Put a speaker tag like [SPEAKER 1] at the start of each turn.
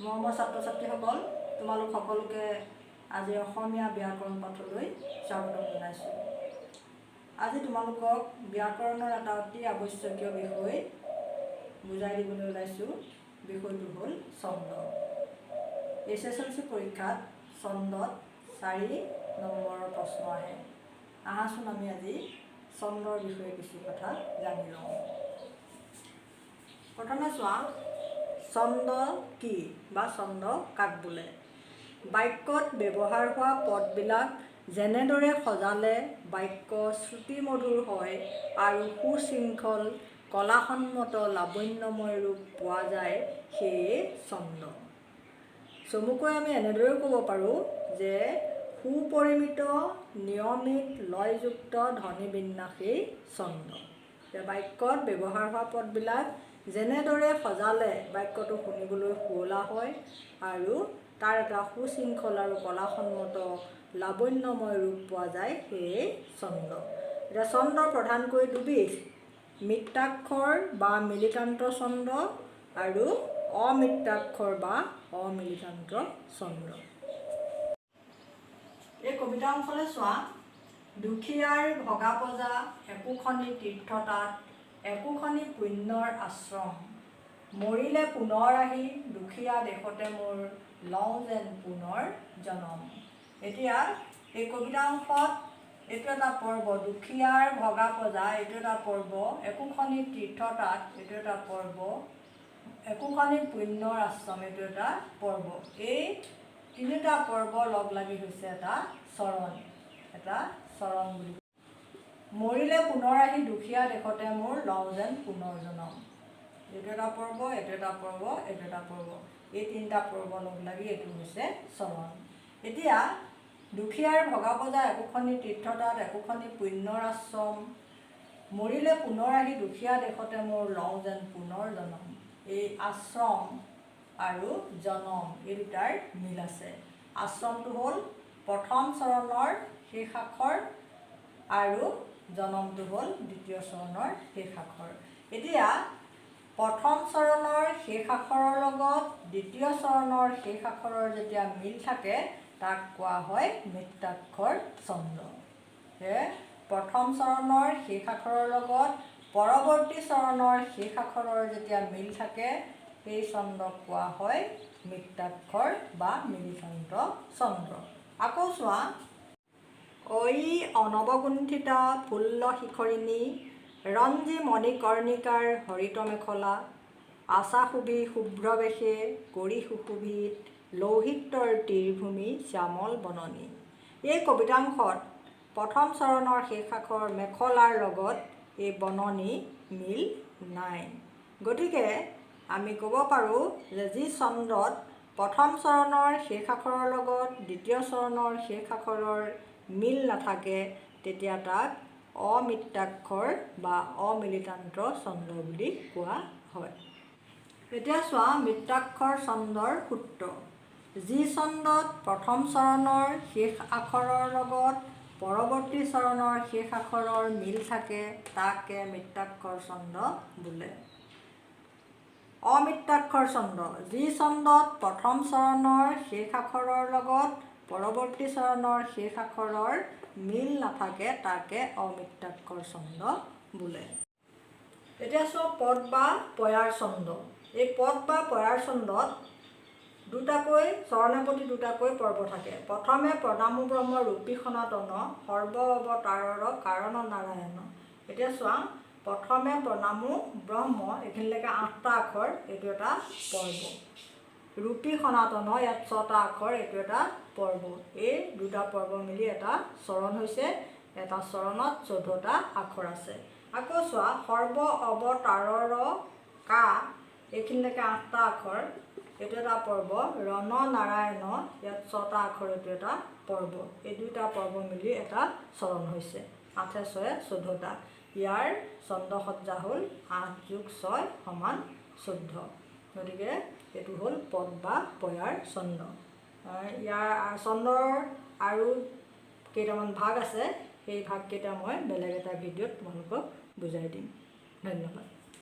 [SPEAKER 1] মৰমৰ ছাত্ৰ ছাত্ৰীসকল, তোমালোক সকলোকে আজি অসমীয়া ব্যাকৰণ পাঠলৈ স্বাগতম জনাইছোঁ। আজি তোমালোকক ব্যাকৰণৰ এটা অতি আৱশ্যকীয় বিষয় বুজাই দিবলৈ ওলাইছোঁ। বিষয়টো হ'ল ছন্দ। SSLC পৰীক্ষাত ছন্দত 4 নম্বৰৰ প্ৰশ্ন আহে। আহাচোন আমি আজি ছন্দৰ বিষয়ে কিছু কথা জানি লওঁ। প্ৰথমে চোৱা, ছন্দ কি বা ছন্দ কাক বোলে? বাক্যত ব্যৱহাৰ হোৱা পদবিলাক যেনেদৰে সজালে বাক্য শ্ৰুতিমধুৰ হয় আৰু সুশৃংখল কলাসন্মত লাৱণ্যময় ৰূপ পোৱা যায়, সেয়ে ছন্দ। চমুকৈ আমি এনেদৰেও ক'ব পাৰোঁ যে সুপৰিমিত নিয়মিত লয়যুক্ত ধ্বনিবিন্যাসেই ছন্দ। বাক্যত ব্যৱহাৰ হোৱা পদবিলাক যেনেদৰে সজালে বাক্যটো শুনিবলৈ শুৱলা হয় আৰু তাৰ এটা সুশৃংখল আৰু কলাসন্মত লাৱণ্যময় ৰূপ পোৱা যায়, সেয়ে ছন্দ। এতিয়া ছন্দ প্ৰধানকৈ দুবিধ, মিত্ৰাক্ষৰ বা মিলিতান্ত ছন্দ আৰু অমিত্ৰাক্ষৰ বা অমিলিতান্ত ছন্দ। এই কবিতা অংশলৈ চোৱা, দুখীয়াৰ ভগা পজা একোখনি তীৰ্থতাত, একোখনি পুণ্যৰ আশ্ৰম, মৰিলে পুনৰ আহি দুখীয়া দেশতে মোৰ লওঁ যেন পুনৰ জনম। এতিয়া এই কবিতা অংশত এইটো এটা পৰ্ব, দুখীয়াৰ ভগা পজা এইটো এটা পৰ্ব, একোখনি তীৰ্থতাত এইটো এটা পৰ্ব, একোখনি পুণ্যৰ আশ্ৰম এইটো এটা পৰ্ব। এই তিনিটা পৰ্ব লগ লাগি হৈছে এটা চৰণ বুলি। মৰিলে পুনৰ আহি দুখীয়া দেশতে মোৰ লওঁ যেন পুনৰ জনম, এইটো এটা পৰ্ব, এইটো এটা পৰ্ব, এইটো এটা পৰ্ব। এই তিনিটা পৰ্ব লগ লাগি এইটো হৈছে চৰণ। এতিয়া দুখীয়াৰ ভগা পজা একোখনি তীৰ্থতাত, একোখনি পুণ্যৰ আশ্ৰম, মৰিলে পুনৰ আহি দুখীয়া দেশতে মোৰ লওঁ যেন পুনৰ জনম। এই আশ্ৰম আৰু জনম এই দুটাৰ মিল আছে। আশ্ৰমটো হ'ল প্ৰথম চৰণৰ শেষ আখৰ আৰু জনমটো হ'ল দ্বিতীয় চৰণৰ শেষ আখৰ। এতিয়া প্ৰথম চৰণৰ শেষ আখৰৰ লগত দ্বিতীয় চৰণৰ শেষ আখৰৰ যেতিয়া মিল থাকে তাক কোৱা হয় মিত্ৰাক্ষৰ ছন্দ। প্ৰথম চৰণৰ শেষ আখৰৰ লগত পৰৱৰ্তী চৰণৰ শেষ আখৰৰ যেতিয়া মিল থাকে সেই ছন্দক কোৱা হয় মিত্ৰাক্ষৰ বা মিলিতান্ত ছন্দ। আকৌ চোৱা, ঐ অনৱগুণ্ঠিতা ফুল্ল শিখৰিণী, ৰঞ্জী মণিকৰ্ণিকাৰ হৰিত মেখলা, আশা শুভি শুভ্ৰবেশে কৰি সুশোভিত, লৌহিত্যৰ তীৰভূমি শ্যামল বননী। এই কবিতাংশত প্ৰথম চৰণৰ শেষ আখৰ মেখলাৰ লগত এই বননী মিল নাই। গতিকে আমি ক'ব পাৰোঁ যে যি ছন্দত প্ৰথম চৰণৰ শেষ আখৰৰ লগত দ্বিতীয় চৰণৰ শেষ আখৰৰ মিল নাথাকে তেতিয়া তাক অমিত্ৰাক্ষৰ বা অমিলিতান্ত ছন্দ বুলি কোৱা হয়। এতিয়া চোৱা, মিত্ৰাক্ষৰ ছন্দৰ সূত্ৰ। যি ছন্দত প্ৰথম চৰণৰ শেষ আখৰৰ লগত পৰৱৰ্তী চৰণৰ শেষ আখৰৰ মিল থাকে তাকে মিত্ৰাক্ষৰ ছন্দ বোলে। অমিত্ৰাক্ষৰ ছন্দ, যি ছন্দত প্ৰথম চৰণৰ শেষ আখৰৰ লগত পৰৱৰ্তী চৰণৰ শেষ আখৰৰ মিল নাথাকে তাকে অমিত্ৰাক্ষৰ ছন্দ বোলে। এতিয়া চোৱা, পদ বা পয়াৰ ছন্দ। এই পদ বা পয়াৰ ছন্দত চৰণে প্ৰতি দুটাকৈ পৰ্ব থাকে। প্ৰথমে প্ৰণামো ব্ৰহ্ম ৰূপী সনাতন, সৰ্ব অৱতাৰৰ কাৰণ নাৰায়ণ। এতিয়া চোৱা, প্ৰথমে প্ৰণামো ব্ৰহ্ম এইখিনিলৈকে 8টা আখৰ, এইটো এটা পৰ্ব। ৰূপী সনাতন ইয়াত 6টা আখৰ, এইটো এটা পৰ্ব। এই দুটা পৰ্ব মিলি এটা চৰণ হৈছে। এটা চৰণত 14টা আখৰ আছে। আকৌ চোৱা, সৰ্ব অৱতাৰৰ কা এইখিনিলৈকে 8টা আখৰ, এইটো এটা পৰ্ব। ৰণ নাৰায়ণ ইয়াত 6টা আখৰ, এইটো এটা পৰ্ব। এই দুটা পৰ্ব মিলি এটা চৰণ হৈছে। 8 × 6 = 14টা। ইয়াৰ ছন্দসজ্জা হ'ল 8 + 6 = 14। গতিকে এইটো হ'ল পদ বা পয়াৰ ছন্দ। ইয়াৰ ছন্দৰ আৰু কেইটামান ভাগ আছে, সেই ভাগকেইটা মই বেলেগ এটা ভিডিঅ'ত তোমালোকক বুজাই দিম। ধন্যবাদ।